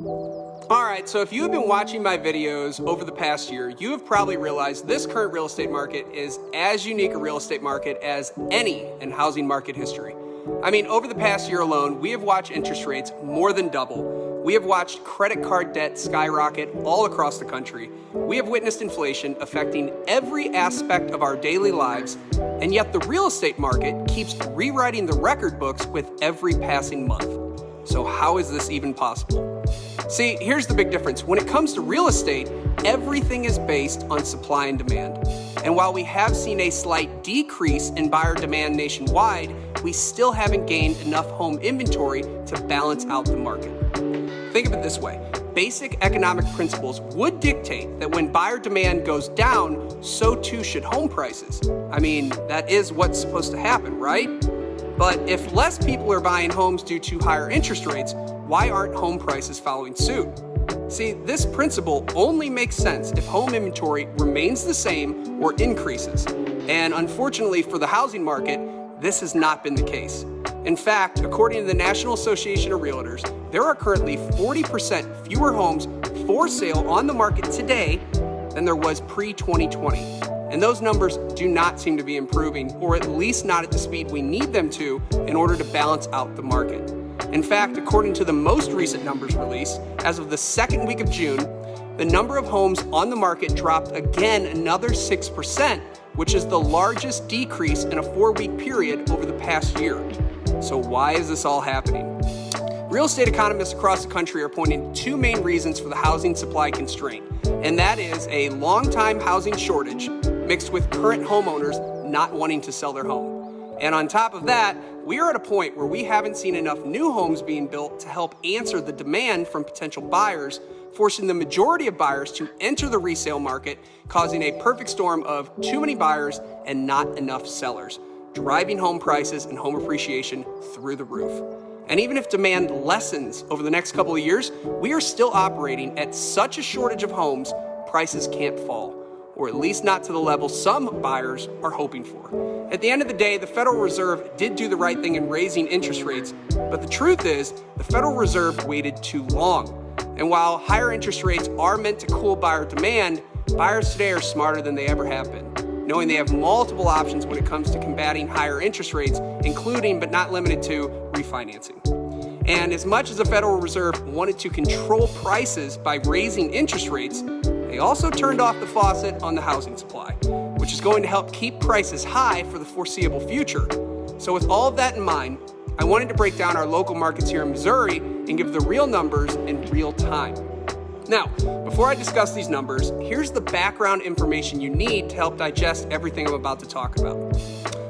Alright, so if you have been watching my videos over the past year, you have probably realized this current real estate market is as unique a real estate market as any in housing market history. I mean, over the past year alone, we have watched interest rates more than double. We have watched credit card debt skyrocket all across the country. We have witnessed inflation affecting every aspect of our daily lives, and yet the real estate market keeps rewriting the record books with every passing month. So how is this even possible? See, here's the big difference. When it comes to real estate, everything is based on supply and demand. And while we have seen a slight decrease in buyer demand nationwide, we still haven't gained enough home inventory to balance out the market. Think of it this way. Basic economic principles would dictate that when buyer demand goes down, so too should home prices. I mean, that is what's supposed to happen, right? But if less people are buying homes due to higher interest rates, why aren't home prices following suit? See, this principle only makes sense if home inventory remains the same or increases. And unfortunately for the housing market, this has not been the case. In fact, according to the National Association of Realtors, there are currently 40% fewer homes for sale on the market today than there was pre-2020. And those numbers do not seem to be improving, or at least not at the speed we need them to in order to balance out the market. In fact, according to the most recent numbers released, as of the second week of June, the number of homes on the market dropped again another 6%, which is the largest decrease in a 4-week period over the past year. So why is this all happening? Real estate economists across the country are pointing to two main reasons for the housing supply constraint, and that is a long-time housing shortage mixed with current homeowners not wanting to sell their home. And on top of that, we are at a point where we haven't seen enough new homes being built to help answer the demand from potential buyers, forcing the majority of buyers to enter the resale market, causing a perfect storm of too many buyers and not enough sellers, driving home prices and home appreciation through the roof. And even if demand lessens over the next couple of years, we are still operating at such a shortage of homes, prices can't fall, or at least not to the level some buyers are hoping for. At the end of the day, the Federal Reserve did do the right thing in raising interest rates, but the truth is, the Federal Reserve waited too long. And while higher interest rates are meant to cool buyer demand, buyers today are smarter than they ever have been, knowing they have multiple options when it comes to combating higher interest rates, including but not limited to refinancing. And as much as the Federal Reserve wanted to control prices by raising interest rates, they also turned off the faucet on the housing supply, which is going to help keep prices high for the foreseeable future. So with all of that in mind, I wanted to break down our local markets here in Missouri and give the real numbers in real time. Now, before I discuss these numbers, here's the background information you need to help digest everything I'm about to talk about.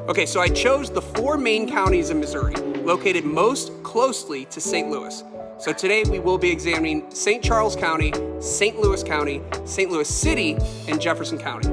Okay, so I chose the 4 main counties in Missouri, located most closely to St. Louis. So today we will be examining St. Charles County, St. Louis County, St. Louis City, and Jefferson County.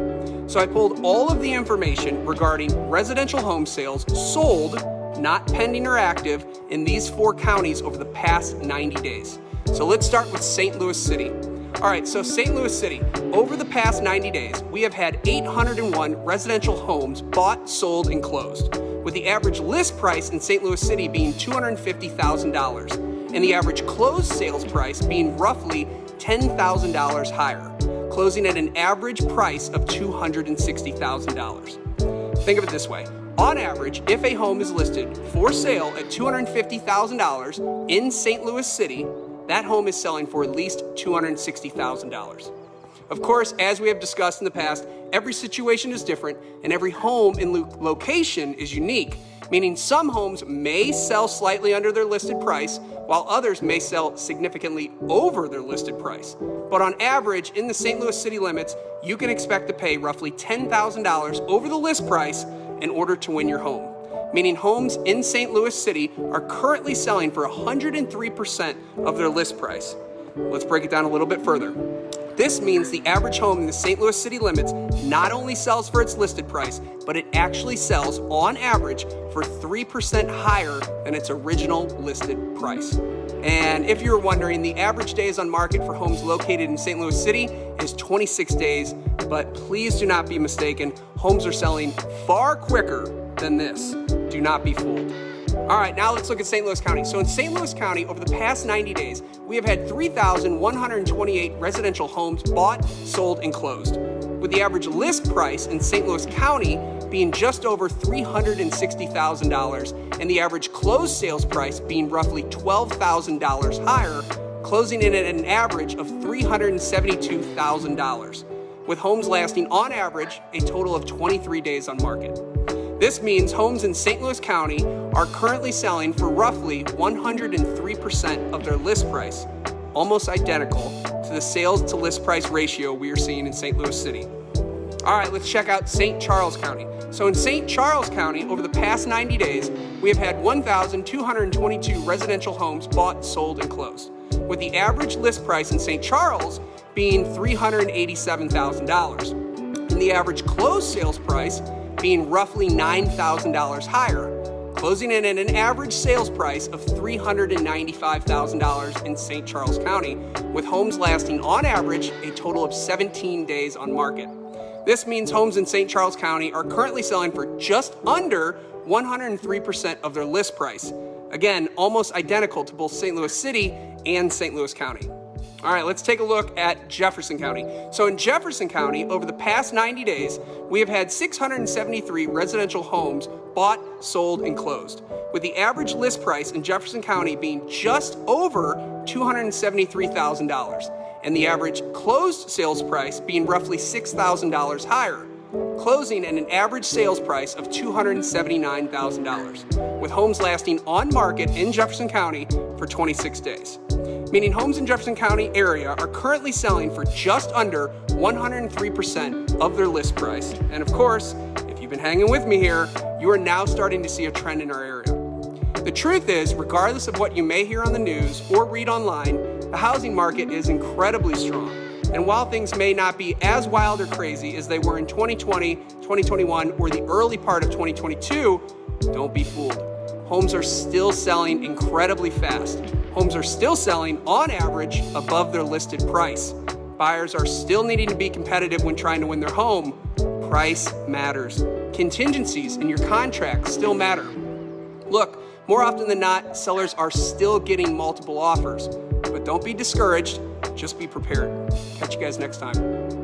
So I pulled all of the information regarding residential home sales sold, not pending or active, in these 4 counties over the past 90 days. So let's start with St. Louis City. All right, so St. Louis City, over the past 90 days, we have had 801 residential homes bought, sold, and closed, with the average list price in St. Louis City being $250,000, and the average closed sales price being roughly $10,000 higher, closing at an average price of $260,000. Think of it this way. On average, if a home is listed for sale at $250,000 in St. Louis City, that home is selling for at least $260,000. Of course, as we have discussed in the past, every situation is different and every home and location is unique, meaning some homes may sell slightly under their listed price, while others may sell significantly over their listed price. But on average, in the St. Louis City limits, you can expect to pay roughly $10,000 over the list price in order to win your home, meaning homes in St. Louis City are currently selling for 103% of their list price. Let's break it down a little bit further. This means the average home in the St. Louis City limits not only sells for its listed price, but it actually sells on average for 3% higher than its original listed price. And if you're wondering, the average days on market for homes located in St. Louis City is 26 days, but please do not be mistaken, homes are selling far quicker than this. Do not be fooled. All right, now let's look at St. Louis County. So in St. Louis County, over the past 90 days, we have had 3,128 residential homes bought, sold, and closed, with the average list price in St. Louis County being just over $360,000 and the average closed sales price being roughly $12,000 higher, closing in at an average of $372,000, with homes lasting on average a total of 23 days on market. This means homes in St. Louis County are currently selling for roughly 103% of their list price, almost identical to the sales to list price ratio we are seeing in St. Louis City. All right, let's check out St. Charles County. So in St. Charles County, over the past 90 days, we have had 1,222 residential homes bought, sold, and closed, with the average list price in St. Charles being $387,000, and the average closed sales price being roughly $9,000 higher, closing in at an average sales price of $395,000 in St. Charles County, with homes lasting on average a total of 17 days on market. This means homes in St. Charles County are currently selling for just under 103% of their list price. Again, almost identical to both St. Louis City and St. Louis County. All right, let's take a look at Jefferson County. So in Jefferson County, over the past 90 days, we have had 673 residential homes bought, sold, and closed, with the average list price in Jefferson County being just over $273,000, and the average closed sales price being roughly $6,000 higher, closing at an average sales price of $279,000, with homes lasting on market in Jefferson County for 26 days. Meaning homes in Jefferson County area are currently selling for just under 103% of their list price. And of course, if you've been hanging with me here, you are now starting to see a trend in our area. The truth is, regardless of what you may hear on the news or read online, the housing market is incredibly strong. And while things may not be as wild or crazy as they were in 2020, 2021, or the early part of 2022, don't be fooled. Homes are still selling incredibly fast. Homes are still selling, on average, above their listed price. Buyers are still needing to be competitive when trying to win their home. Price matters. Contingencies in your contract still matter. Look, more often than not, sellers are still getting multiple offers. But don't be discouraged, just be prepared. Catch you guys next time.